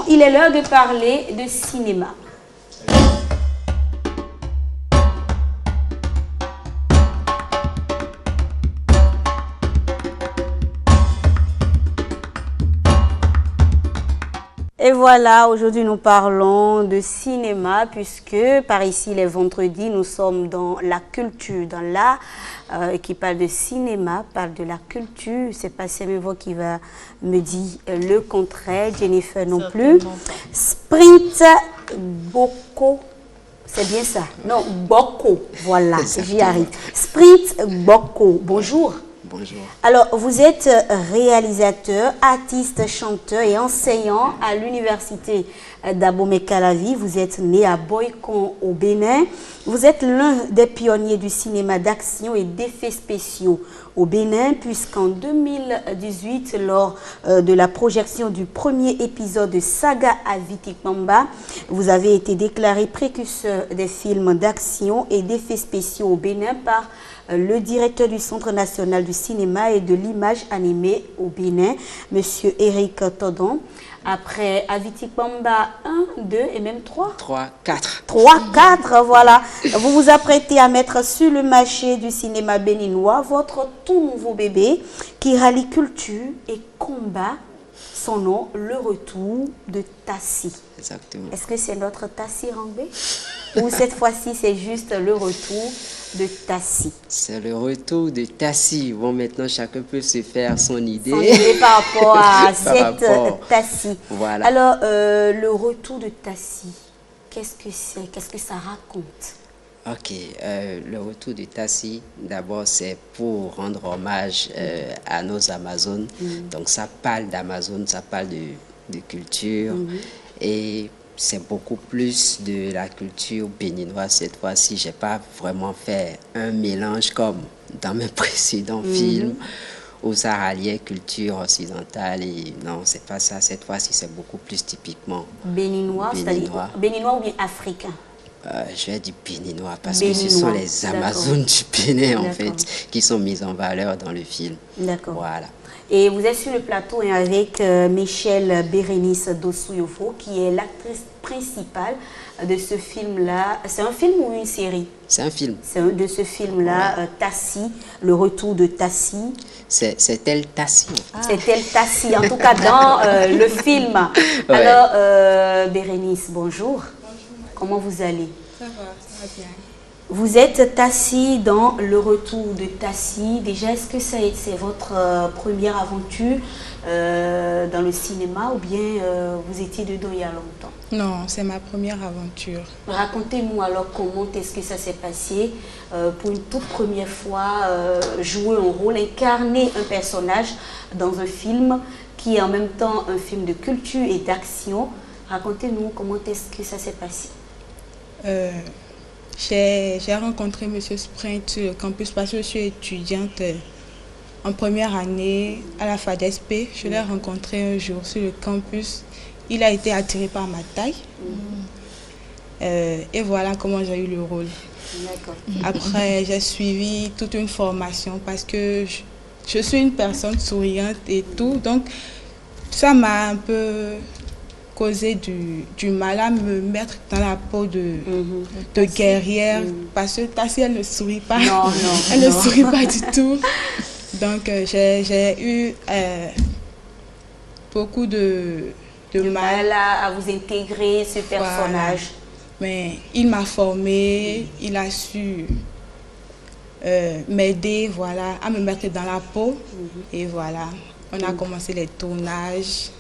il est l'heure de parler de cinéma. Et voilà, aujourd'hui nous parlons de cinéma puisque par ici les vendredis nous sommes dans la culture, dans l'art qui parle de cinéma, parle de la culture. C'est pas Semevo qui va me dire le contraire, Jennifer non plus. Sprint Boko, c'est bien ça? Non, Boko, voilà, j'y arrive. Sprint Boko, bonjour. Bonjour. Alors, vous êtes réalisateur, artiste, chanteur et enseignant à l'université d'Abomey-Calavi. Vous êtes né à Boycon au Bénin. Vous êtes l'un des pionniers du cinéma d'action et d'effets spéciaux au Bénin, puisqu'en 2018, lors de la projection du premier épisode de Saga Avitikmamba, vous avez été déclaré précurseur des films d'action et d'effets spéciaux au Bénin par le directeur du Centre national du cinéma et de l'image animée au Bénin, M. Eric Todon. Après Avitikmamba 1, 2 et même 3 3, 4. 3, 4, voilà. Vous vous apprêtez à mettre sur le marché du cinéma béninois votre tout nouveau bébé qui rallie culture et combat. Son nom, Le Retour de Tassi. Exactement. Est-ce que c'est notre Tassi Rambé? Ou cette fois-ci, c'est juste le retour de Tassi? C'est le retour de Tassi. Bon, maintenant, chacun peut se faire son idée. Son idée par rapport à cette Tassi. Voilà. Alors, le retour de Tassi, qu'est-ce que c'est? Qu'est-ce que ça raconte? Ok, le retour de Tassi, d'abord, c'est pour rendre hommage à nos Amazones. Donc, ça parle d'Amazon, ça parle de culture. Et c'est beaucoup plus de la culture béninoise cette fois-ci. Je n'ai pas vraiment fait un mélange comme dans mes précédents films où ça ralliait culture occidentale. Et non, c'est pas ça. Cette fois-ci, c'est beaucoup plus typiquement béninois. C'est-à-dire béninois ou bien africain? Je vais dire béninois parce que ce sont les Amazones du Bénin en fait qui sont mises en valeur dans le film. D'accord. Voilà. Et vous êtes sur le plateau avec Michelle Bérénice Dossouyoufo qui est l'actrice principale de ce film-là. C'est un film ou une série? C'est un film. C'est de ce film-là, Tassi, le retour de Tassi. C'est elle Tassi. C'est elle Tassi, en tout cas dans le film. Ouais. Alors, Bérénice, bonjour. Comment vous allez? Ça va bien. Vous êtes Tassi dans Le Retour de Tassi. Déjà, est-ce que c'est votre première aventure dans le cinéma ou bien vous étiez dedans il y a longtemps? Non, c'est ma première aventure. Racontez-nous alors comment est-ce que ça s'est passé pour une toute première fois jouer un rôle, incarner un personnage dans un film qui est en même temps un film de culture et d'action. Racontez-nous comment est-ce que ça s'est passé. J'ai rencontré M. Sprint sur le campus parce que je suis étudiante en première année à la FADESP. Je l'ai rencontré un jour sur le campus. Il a été attiré par ma taille. Et voilà comment j'ai eu le rôle. Après, j'ai suivi toute une formation parce que je suis une personne souriante et tout. Donc, ça m'a un peu causé du mal à me mettre dans la peau de guerrière parce que Tassi, elle ne sourit pas. Non, elle ne sourit pas du tout. Donc, j'ai eu beaucoup de mal à vous intégrer ce personnage. Voilà. Mais il m'a formée, il a su m'aider, voilà, à me mettre dans la peau. Et voilà, on a commencé les tournages.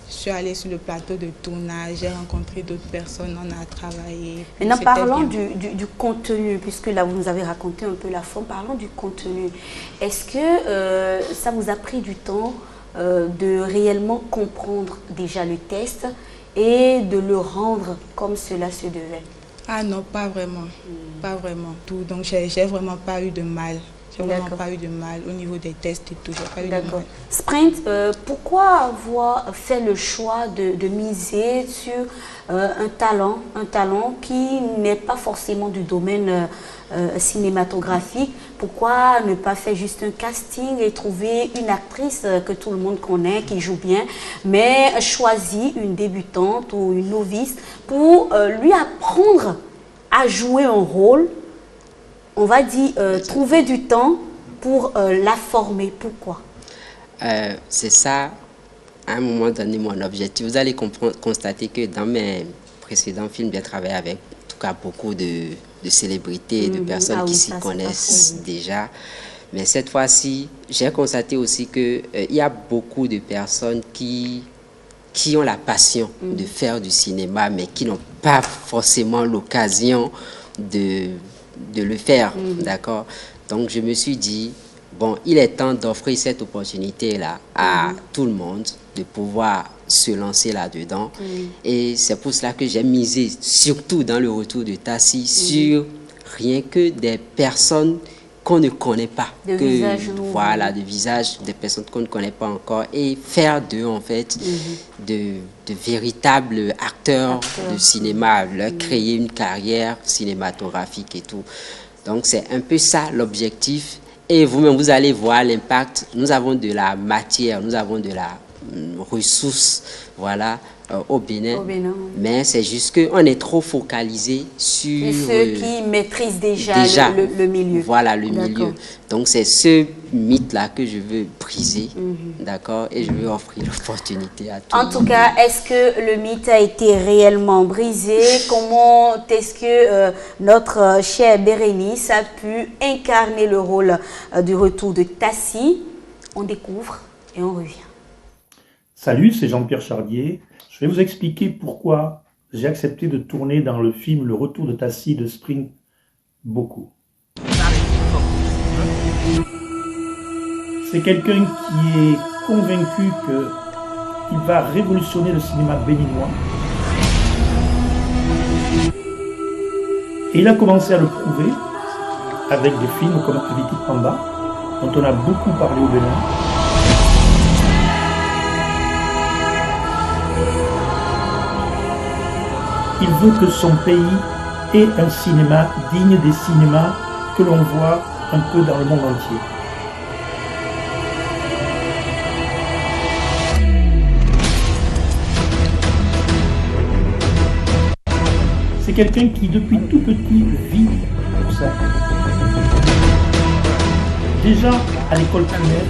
Je suis allée sur le plateau de tournage, j'ai rencontré d'autres personnes, on a travaillé. Maintenant, parlons du contenu, puisque là, vous nous avez raconté un peu la forme. Parlons du contenu. Est-ce que ça vous a pris du temps de réellement comprendre déjà le texte et de le rendre comme cela se devait? Ah non, pas vraiment. Pas vraiment tout. Donc, j'ai vraiment pas eu de mal. J'ai vraiment pas eu de mal au niveau des tests et tout. J'ai pas eu de D'accord. mal. Sprint, pourquoi avoir fait le choix de miser sur un talent qui n'est pas forcément du domaine cinématographique? Pourquoi ne pas faire juste un casting et trouver une actrice que tout le monde connaît, qui joue bien, mais choisir une débutante ou une novice pour lui apprendre à jouer un rôle, on va dire, trouver du temps pour la former? Pourquoi? C'est ça, à un moment donné, mon objectif. Vous allez constater que dans mes précédents films, j'ai travaillé avec, en tout cas, beaucoup de célébrités, de personnes qui s'y connaissent déjà. Mais cette fois-ci, j'ai constaté aussi qu'il y a beaucoup de personnes qui ont la passion de faire du cinéma, mais qui n'ont pas forcément l'occasion de le faire, d'accord? Donc, je me suis dit, bon, il est temps d'offrir cette opportunité-là à tout le monde, de pouvoir se lancer là-dedans. Et c'est pour cela que j'ai misé, surtout dans le retour de Tassi, sur rien que des personnes qu'on ne connaît pas. De visages nouveaux. Voilà, de visages, des personnes qu'on ne connaît pas encore. Et faire d'eux, en fait, de véritables acteurs de cinéma, leur créer une carrière cinématographique et tout. Donc, c'est un peu ça l'objectif. Et vous-même, vous allez voir l'impact. Nous avons de la matière, nous avons de la ressource, voilà, au Bénin. Mais c'est juste qu'on est trop focalisé sur ceux qui maîtrisent déjà le milieu. Voilà, le milieu. Donc, c'est ce mythe-là que je veux briser, d'accord? Et je veux offrir l'opportunité à tout le monde. En tout cas, est-ce que le mythe a été réellement brisé? Comment est-ce que notre chère Bérénice a pu incarner le rôle du retour de Tassi? On découvre et on revient. Salut, c'est Jean-Pierre Chardier. Je vais vous expliquer pourquoi j'ai accepté de tourner dans le film Le Retour de Tassi de Spring Boko. C'est quelqu'un qui est convaincu qu'il va révolutionner le cinéma béninois. Et il a commencé à le prouver avec des films comme Aviti Pamba, dont on a beaucoup parlé au Bénin. Il veut que son pays ait un cinéma digne des cinémas que l'on voit un peu dans le monde entier. C'est quelqu'un qui, depuis tout petit, vit pour ça. Déjà, à l'école primaire,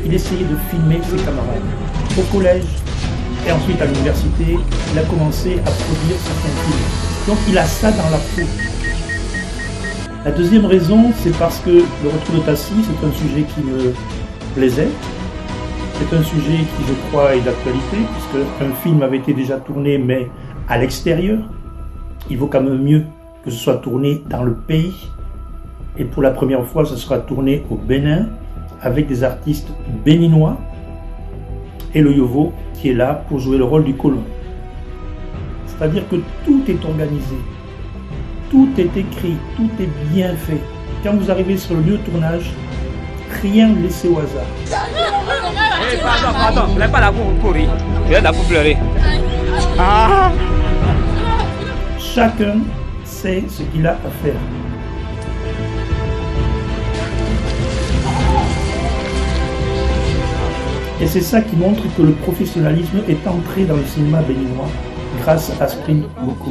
il essayait de filmer ses camarades. Au collège, et ensuite à l'université, il a commencé à produire certains films. Donc il a ça dans la peau. La deuxième raison, c'est parce que Le Retour de Tassi, c'est un sujet qui me plaisait. C'est un sujet qui, je crois, est d'actualité, puisque un film avait été déjà tourné, mais à l'extérieur. Il vaut quand même mieux que ce soit tourné dans le pays. Et pour la première fois, ce sera tourné au Bénin, avec des artistes béninois, et le Yovo qui est là pour jouer le rôle du colon. C'est-à-dire que tout est organisé, tout est écrit, tout est bien fait. Quand vous arrivez sur le lieu de tournage, rien ne laissé au hasard. Hey, pardon, vous n'êtes pas là pour courir, vous êtes là pour pleurer. Ah. Chacun sait ce qu'il a à faire. Et c'est ça qui montre que le professionnalisme est entré dans le cinéma béninois grâce à Spring Boko.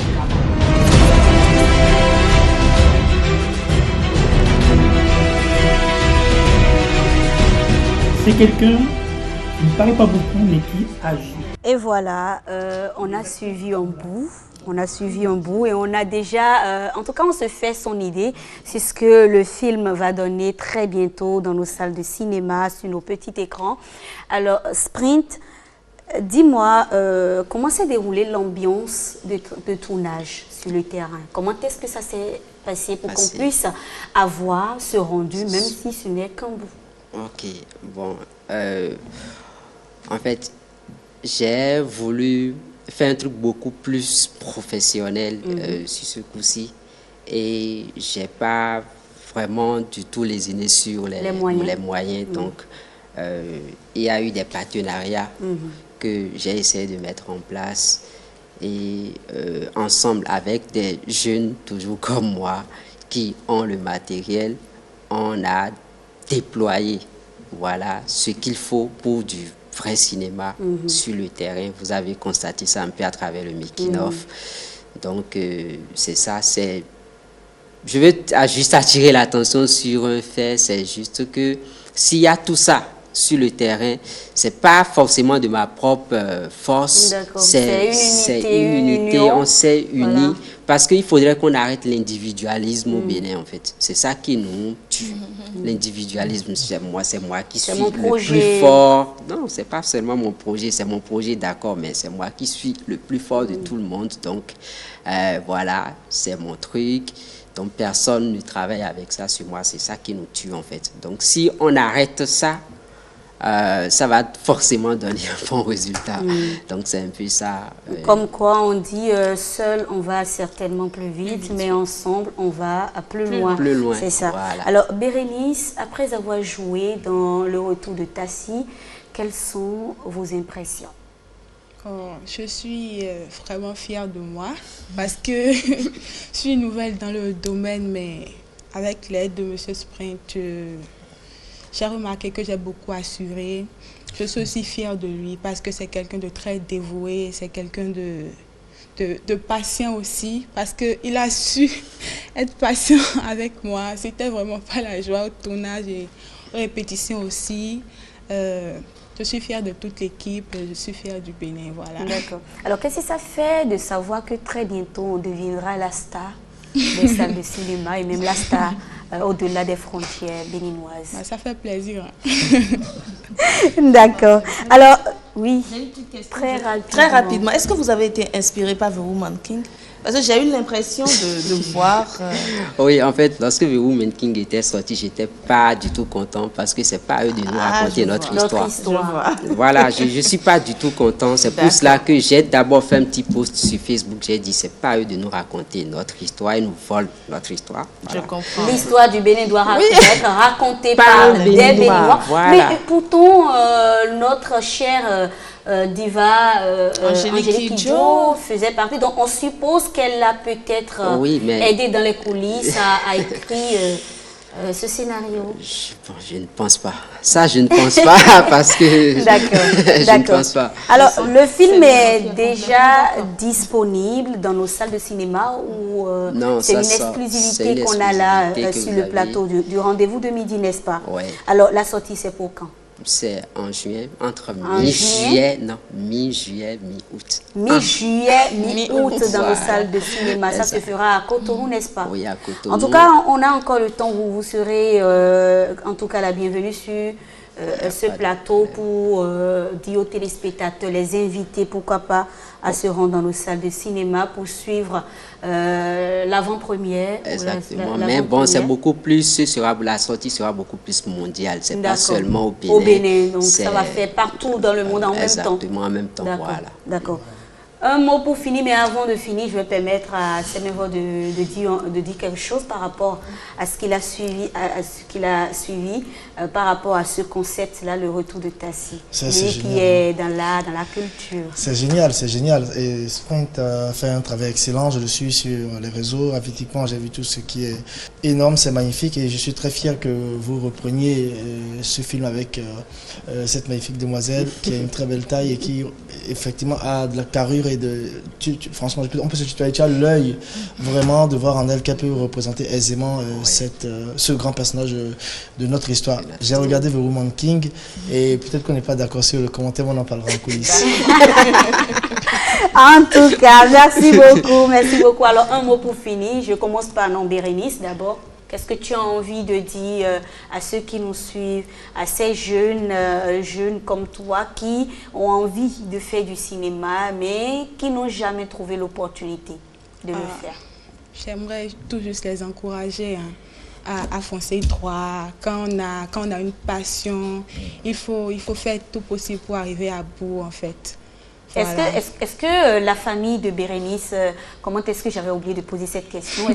C'est quelqu'un qui ne parle pas beaucoup mais qui agit. Et voilà, on a suivi un bout. On a suivi un bout et on a déjà, en tout cas on se fait son idée, c'est ce que le film va donner très bientôt dans nos salles de cinéma, sur nos petits écrans. Alors Sprint, dis-moi, comment s'est déroulée l'ambiance de tournage sur le terrain? Comment est-ce que ça s'est passé pour qu'on puisse avoir ce rendu, même si ce n'est qu'un bout? Ok, bon, en fait, j'ai voulu faire un truc beaucoup plus professionnel sur ce coup-ci et j'ai pas vraiment du tout lésiné sur les moyens. Donc, il y a eu des partenariats que j'ai essayé de mettre en place. Et ensemble avec des jeunes, toujours comme moi, qui ont le matériel, on a déployé ce qu'il faut pour du vrai cinéma sur le terrain. Vous avez constaté ça un peu à travers le making-of. Donc, c'est ça. Je veux juste attirer l'attention sur un fait, c'est juste que s'il y a tout ça sur le terrain, c'est pas forcément de ma propre force, c'est une unité, on s'est unis, parce qu'il faudrait qu'on arrête l'individualisme au Bénin, en fait. C'est ça qui nous tue. L'individualisme, c'est moi qui suis le plus fort. Non, c'est pas seulement mon projet, c'est mon projet, d'accord, mais c'est moi qui suis le plus fort de tout le monde. Donc, voilà, c'est mon truc. Donc, personne ne travaille avec ça sur moi. C'est ça qui nous tue, en fait. Donc, si on arrête ça, ça va forcément donner un bon résultat. Donc, c'est un peu ça. Comme quoi, on dit, seul, on va certainement plus vite, mais ensemble, on va plus loin. Plus loin, c'est ça. Voilà. Alors, Bérénice, après avoir joué dans Le Retour de Tassi, quelles sont vos impressions? Je suis vraiment fière de moi parce que je suis nouvelle dans le domaine, mais avec l'aide de M. Sprint, j'ai remarqué que j'ai beaucoup assuré. Je suis aussi fière de lui parce que c'est quelqu'un de très dévoué, c'est quelqu'un de patient aussi, parce qu'il a su être patient avec moi. C'était vraiment pas la joie au tournage et aux répétitions aussi. Je suis fière de toute l'équipe, je suis fière du Bénin, voilà. D'accord. Alors, qu'est-ce que ça fait de savoir que très bientôt, on deviendra la star des salles de cinéma et même la star au-delà des frontières béninoises? Ça fait plaisir. D'accord. Alors, oui, j'ai une petite question. Très rapidement. Est-ce que vous avez été inspiré par The Woman King? Parce que j'ai eu l'impression de voir... Oui, en fait, lorsque The Woman King était sorti, j'étais pas du tout content parce que c'est pas à eux de nous raconter notre histoire. Voilà, je suis pas du tout content. C'est pour cela que j'ai d'abord fait un petit post sur Facebook. J'ai dit, c'est pas à eux de nous raconter notre histoire. Ils nous volent notre histoire. Voilà. Je comprends. L'histoire du Bénin doit être racontée par des Béninois. Voilà. Mais pourtant, notre chère... diva Angélique Kidjo faisait partie, donc on suppose qu'elle a peut-être aidé dans les coulisses à écrire ce scénario. Je ne pense pas. Ça, je ne pense pas parce que... D'accord. Je ne pense pas. Alors, le film est déjà disponible dans nos salles de cinéma ou c'est une exclusivité qu'on a là sur le plateau du rendez-vous de midi, n'est-ce pas? Oui. Alors, la sortie, c'est pour quand? C'est en juin, entre mi-juillet, mi-août. Mi-juillet, mi-août dans nos salles de cinéma. Ça se fera à Cotonou, n'est-ce pas? Oui, à Cotonou. En tout cas, on a encore le temps où vous serez, en tout cas, la bienvenue sur ce plateau pour dire aux téléspectateurs, les inviter, pourquoi pas, à se rendre dans nos salles de cinéma pour suivre l'avant-première. Exactement. Mais bon, c'est beaucoup plus, la sortie sera beaucoup plus mondiale. C'est pas seulement au Bénin. Au Bénin, donc ça va faire partout dans le monde en même temps. Exactement, en même temps, voilà. D'accord. Un mot pour finir, mais avant de finir, je vais permettre à Semevo de dire quelque chose par rapport à ce qu'il a suivi, par rapport à ce concept-là, le retour de Tassi, qui est dans la culture. C'est génial, c'est génial. Et Sprint a fait un travail excellent. Je le suis sur les réseaux. Effectivement, j'ai vu tout ce qui est énorme, c'est magnifique. Et je suis très fier que vous repreniez ce film avec cette magnifique demoiselle qui a une très belle taille et qui, effectivement, a de la carrure. Franchement, on peut se tutoyer. Tu as l'œil vraiment de voir en elle qu'elle peut représenter aisément ce grand personnage de notre histoire. J'ai regardé The Woman King et peut-être qu'on n'est pas d'accord sur le commentaire, mais on en parlera en coulisses. En tout cas, merci beaucoup. Alors, un mot pour finir. Je commence par Bérénice d'abord. Qu'est-ce que tu as envie de dire à ceux qui nous suivent, à ces jeunes comme toi qui ont envie de faire du cinéma, mais qui n'ont jamais trouvé l'opportunité de le faire? J'aimerais tout juste les encourager à foncer droit. Quand on a une passion, il faut faire tout possible pour arriver à bout, en fait. Voilà. Est-ce que la famille de Bérénice, comment est-ce que j'avais oublié de poser cette question,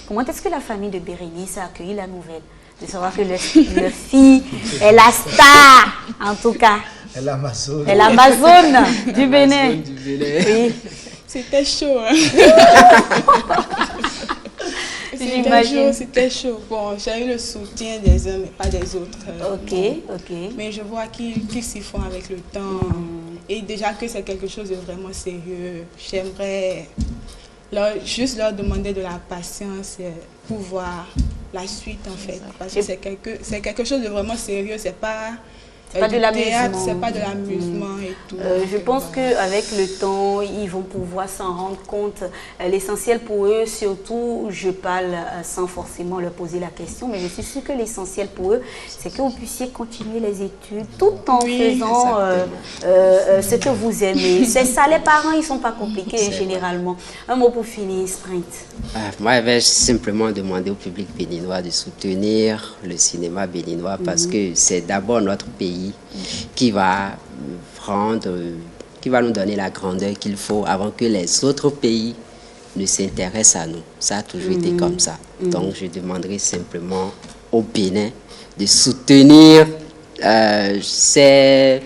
comment est-ce que la famille de Bérénice a accueilli la nouvelle de savoir que leur fille est la star, en tout cas. Elle est Amazone. Elle est Amazone du Bénin. Oui. C'était chaud. Hein? C'était chaud. Bon, j'ai eu le soutien des uns, mais pas des autres. Ok. Mais je vois qu'ils s'y font avec le temps. Et déjà que c'est quelque chose de vraiment sérieux, j'aimerais juste leur demander de la patience pour voir la suite, en fait. Parce que c'est quelque chose de vraiment sérieux. C'est pas de l'amusement. C'est pas de l'amusement et tout. Je pense qu'avec le temps, ils vont pouvoir s'en rendre compte. L'essentiel pour eux, surtout, je parle sans forcément leur poser la question, mais je suis sûre que l'essentiel pour eux, c'est que vous puissiez continuer les études tout en faisant ce que vous aimez. C'est ça, les parents, ils ne sont pas compliqués généralement. Un mot pour finir, Sprint. Moi, je vais simplement demander au public béninois de soutenir le cinéma béninois parce que c'est d'abord notre pays qui va nous donner la grandeur qu'il faut avant que les autres pays ne s'intéressent à nous. Ça a toujours été comme ça. Donc, je demanderai simplement au Bénin de soutenir ses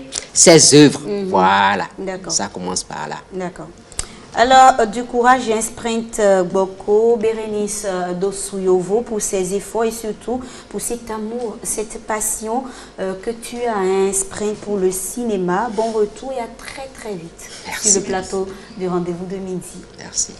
œuvres. Voilà. Ça commence par là. D'accord. Alors, du courage et un sprint beaucoup, Bérénice Dossouyovo, pour ses efforts et surtout pour cet amour, cette passion que tu as un sprint pour le cinéma. Bon retour et à très très vite sur le plateau du rendez-vous de midi. Merci.